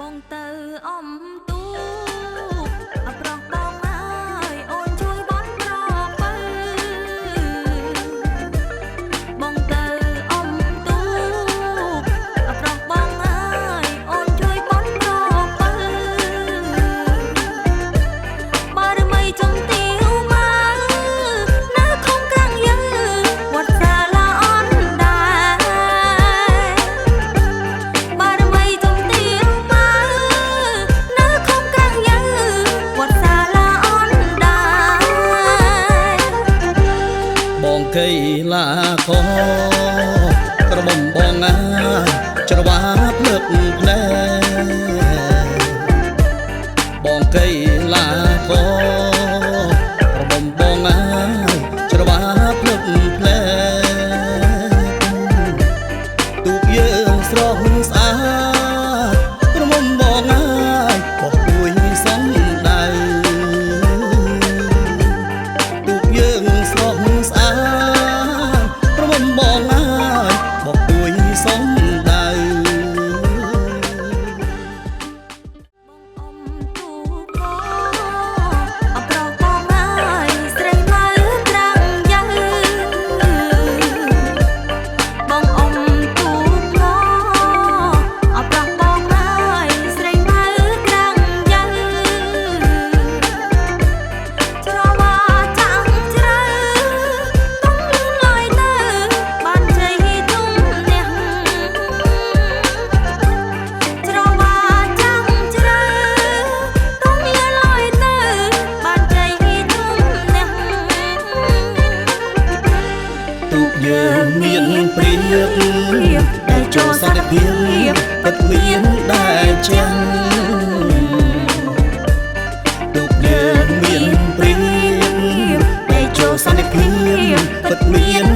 បងទៅអំទូប្រុសបងអើយអូនជួយបន់ប្រពៅបងទៅអំទូប្រុសបងអើយអូនជួយបន់ប្រពៅបារមីចំទាវមកនៅខំក្រាំងយើវត្តសាឡាអនដែរបារមីចំទាវនៅខំក្រាំងយើវត្តសាឡាអនដែរបងកៃឡាខក្រមុំបងអាច្រវាប់លើកភ្នែបងកៃឡាខក្រមុំបងអាច្រវាប់លើកភ្នែទូកយើងស្រស់ស្អាតក្រមុំបងអាបោះពួយសំដៅទូកយើងស្រស់ស្អាតក្រមុំបងអាបោះពួយសំដៅអមទូកអប្រុសបងអើយស្រីមើលក្រាំងយើបងអមទូកអប្រុសបងអើយស្រីមើលក្រាំងយើច្រវាចាំងជ្រៅទុំលឿនលយទៅបានជ័យទុំអ្នកច្រវាចាំងជ្រៅទុំលឿនលយទៅបានជ័យទុំអ្នកទូកយើងមានព្រៀបតែចូលសន្តិភាពពិតមានដែលចាំងទូកយើងមានព្រៀបតែចូលសន្តិភាពពិតមាន